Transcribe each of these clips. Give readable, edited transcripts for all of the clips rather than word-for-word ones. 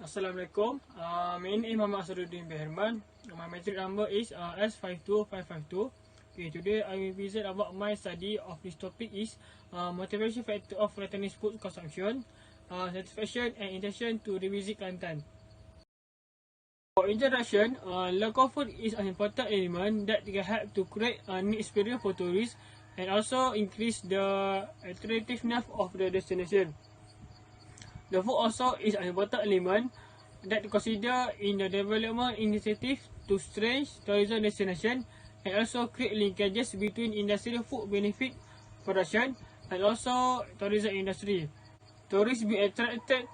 Assalamualaikum. My name is Muhammad Asruddin Herman. My metric number is S52552. Okay, today I will present about my study of this topic is motivation factor of Kelantanese food consumption, satisfaction and intention to revisit Kelantan. For introduction, local food is an important element that can help to create a new experience for tourists and also increase the attractiveness of the destination. The food also is an important element that consider in the development initiative to strengthen tourism destination and also create linkages between industrial food benefit production and also tourism industry. Tourists be attracted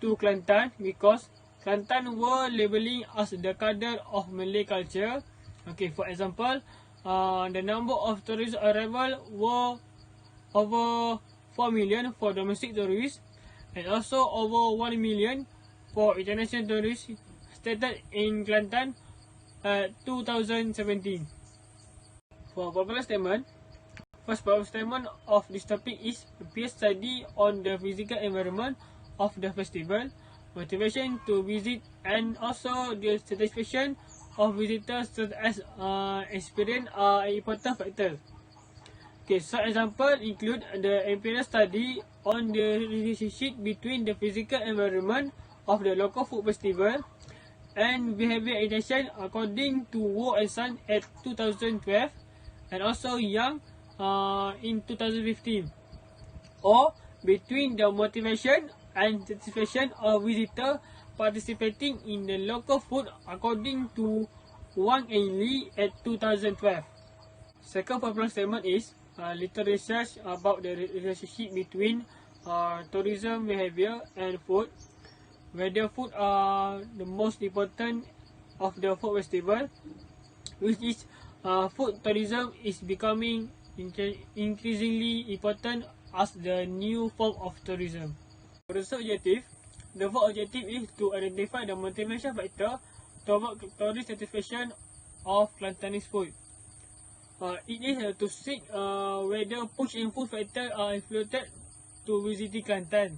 to Kelantan because Kelantan were labeling as the capital of Malay culture. Okay, for example, the number of tourist arrival were over 4 million for domestic tourists and also over 1 million for international tourists started in Kelantan 2017. For popular statement, first popular statement of this topic is a peer study on the physical environment of the festival, motivation to visit and also the satisfaction of visitors as experience are an important factor. Okay, some example include the empirical study on the relationship between the physical environment of the local food festival and behavior intention according to Wu and Sun at 2012 and also Young in 2015, or between the motivation and satisfaction of visitor participating in the local food according to Wang and Lee at 2012. Second popular statement is little research about the relationship between tourism behavior and food, whether food are the most important of the food festival, which is food tourism is becoming increasingly important as the new form of tourism. For the objective, the fourth objective is to identify the motivation factor toward tourist satisfaction of Kelantanese food. It is to seek whether push and pull factor are influenced to visiting Kelantan.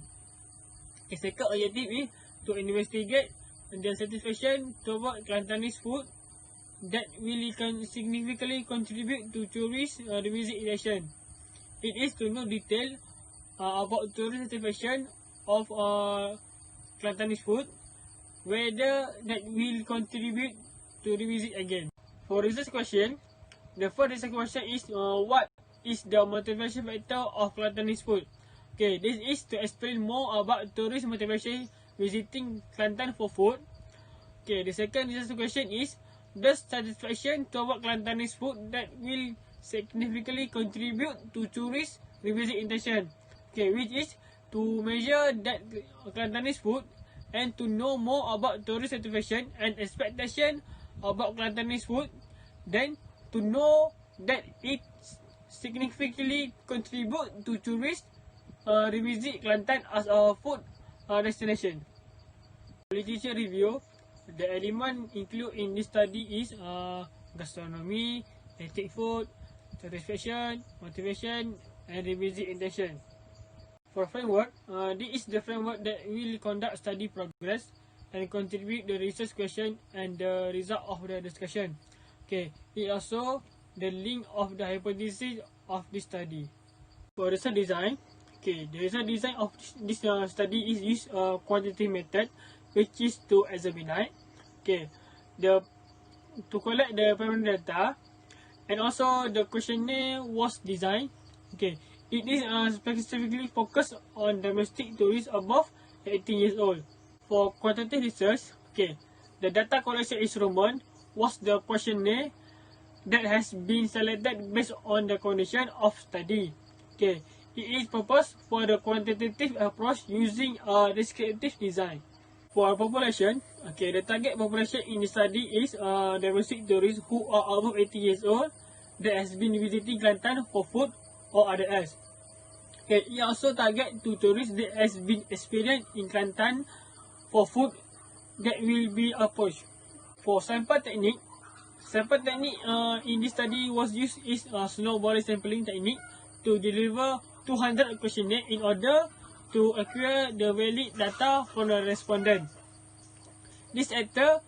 The second objective is to investigate the satisfaction toward Kelantanese food that will significantly contribute to tourist revisitation. It is to know detail about tourist satisfaction of Kelantanese food, whether that will contribute to revisit again. For research question, the first research question is what is the motivation factor of Kelantanese food? Okay, this is to explain more about tourist motivation visiting Kelantan for food. Okay, the second research question is does satisfaction toward Kelantanese food that will significantly contribute to tourist revisit intention? Okay, which is to measure that Kelantanese food and to know more about tourist satisfaction and expectation about Kelantanese food, then to know that it significantly contribute to tourists revisit Kelantan as a food destination. Literature review, the element included in this study is gastronomy, ethnic food, satisfaction, motivation and revisit intention. For framework, this is the framework that will conduct study progress and contribute the research question and the result of the discussion. Okay, it also the link of the hypothesis of this study. For research design, okay, the research design of this study is use a quantitative method, which is to examine, okay, to collect the primary data, and also the questionnaire was designed. Okay, it is specifically focused on domestic tourists above 18 years old. For quantitative research, okay, the data collection instrument was the questionnaire that has been selected based on the condition of study. Okay, it is purpose for the quantitative approach using a descriptive design. For population, okay, the target population in the study is domestic tourists who are above 18 years old that has been visiting Kelantan for food or other else. Okay, it also target to tourists that has been experienced in Kelantan for food that will be approached. For sample technique in this study was used is snowball sampling technique to deliver 200 questionnaire in order to acquire the valid data from the respondent. This actor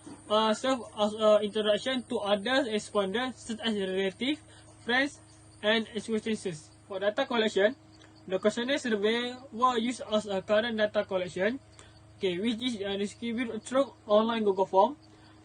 serve as an introduction to other respondents such as relatives, friends, and acquaintances. For data collection, the questionnaire survey were used as a current data collection, which is distributed through online Google Form.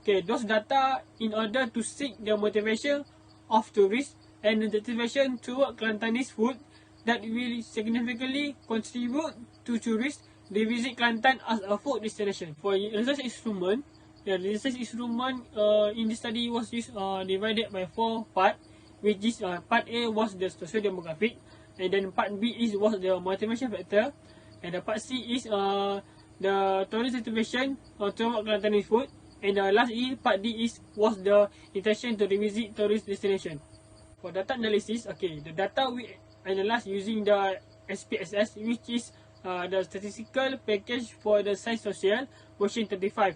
Those data in order to seek the motivation of tourists and the motivation toward Kelantanese food that will significantly contribute to tourists they visit Kelantan as a food destination. For research instrument, the research instrument in the study was used divided by 4 parts, which is part A was the social demographic, and then part B was the motivation factor, and the part C is the tourist motivation toward Kelantanese food, and the last part D was the intention to revisit tourist destination. For data analysis, the data we analyze using the SPSS, which is the statistical package for the science social, version 35.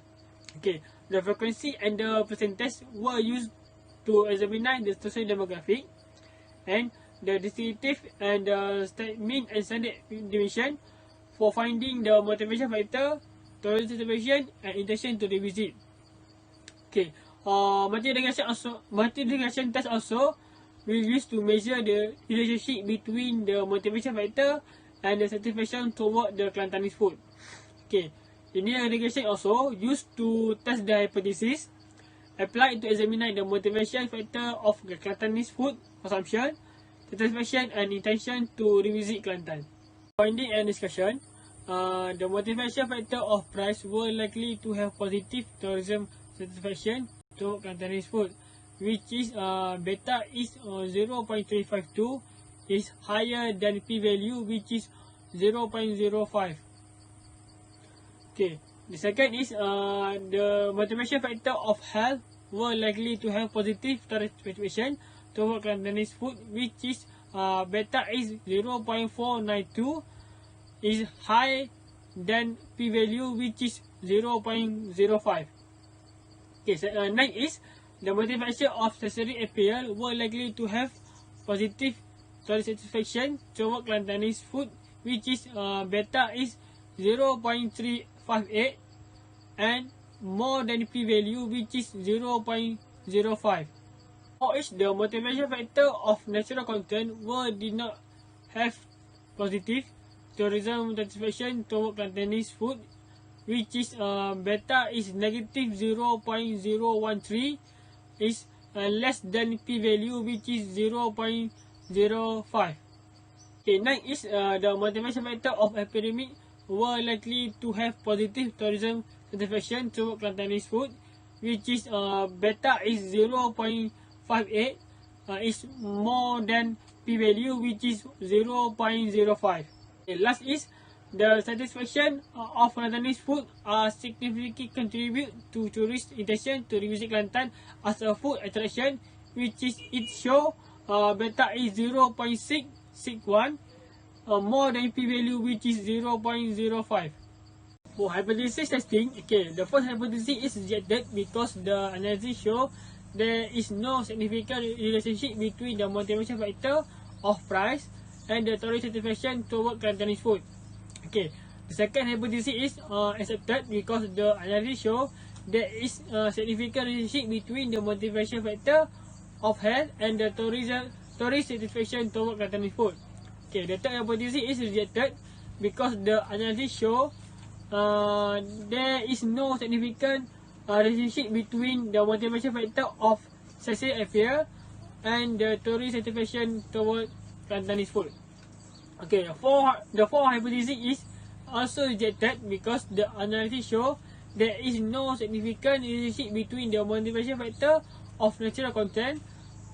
The frequency and the percentage were used to examine the social demographic, and the distinctive and the mean and standard deviation for finding the motivation factor, tourist motivation, and intention to revisit. Multi-regression test also will use to measure the relationship between the motivation factor and the satisfaction toward the Kelantanese food. Linear regression also used to test the hypothesis applied to examine the motivation factor of the Kelantanese food consumption, satisfaction, and intention to revisit Kelantan. Finding and discussion, the motivation factor of price were likely to have positive tourism satisfaction to Kelantanese food, which is beta is 0.352 is higher than p-value, which is 0.05. The second is the motivation factor of health were likely to have positive tourist satisfaction toward Kelantanese food, which is beta is 0.492 is high than p-value, which is 0.05. Next is the motivation of sensory appeal were likely to have positive tourist satisfaction toward Kelantanese food, which is beta is 0.358 and more than p-value, which is 0.05. Or is the motivation factor of natural content did not have positive tourism satisfaction toward Kelantanese food, which is beta is negative 0.013 is less than p-value, which is 0.05. Next is the motivation factor of epidemic were likely to have positive tourism satisfaction toward Kelantanese food, which is beta is 0.58 is more than p-value, which is 0.05. Last is the satisfaction of Kelantanese food significantly contribute to tourist intention to revisit Kelantan as a food attraction, which is it show beta is 0.661 more than p-value, which is 0.05. For hypothesis testing, the first hypothesis is rejected because the analysis show there is no significant relationship between the motivation factor of price and the tourist satisfaction toward Kelantanese food. The second hypothesis is accepted because the analysis show there is a significant relationship between the motivation factor of health and the tourist satisfaction toward Kelantanese food. The third hypothesis is rejected because the analysis show there is no significant relationship between the motivation factor of sexual affair and the tourist satisfaction toward Kelantanese food. The fourth hypothesis is also rejected because the analysis show there is no significant relationship between the motivation factor of natural content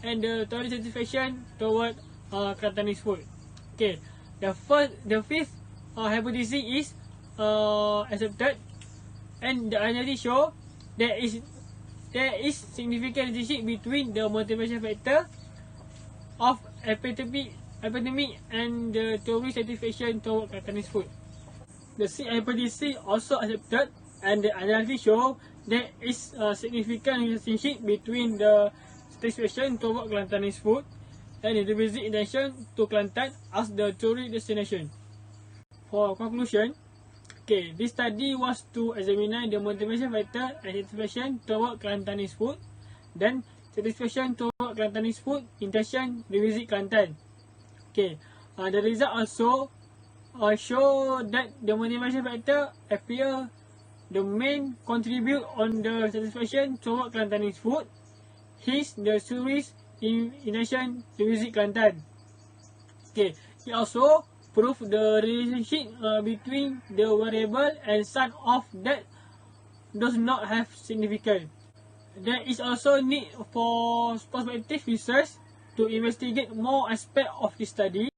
and the tourist satisfaction toward Kelantanese food. The fifth hypothesis is accepted, and the analysis show there is significant relationship between the motivation factor of epidemic and the tourist satisfaction toward Kelantanese food. The sixth hypothesis also accepted, and the analysis show there is a significant relationship between the satisfaction toward Kelantanese food and the visit intention to Kelantan as the tourist destination. For conclusion, Okay, this study was to examine the motivation factor and satisfaction toward Kelantanese food. Then satisfaction toward Kelantanese food, intention to visit Kelantan. Okay, the result also show that the motivation factor appear the main contribute on the satisfaction toward Kelantanese food. Hence, the series intention to visit Kelantan. Okay, it also prove the relationship between the variable and some of that does not have significance. There is also need for prospective research to investigate more aspects of the study.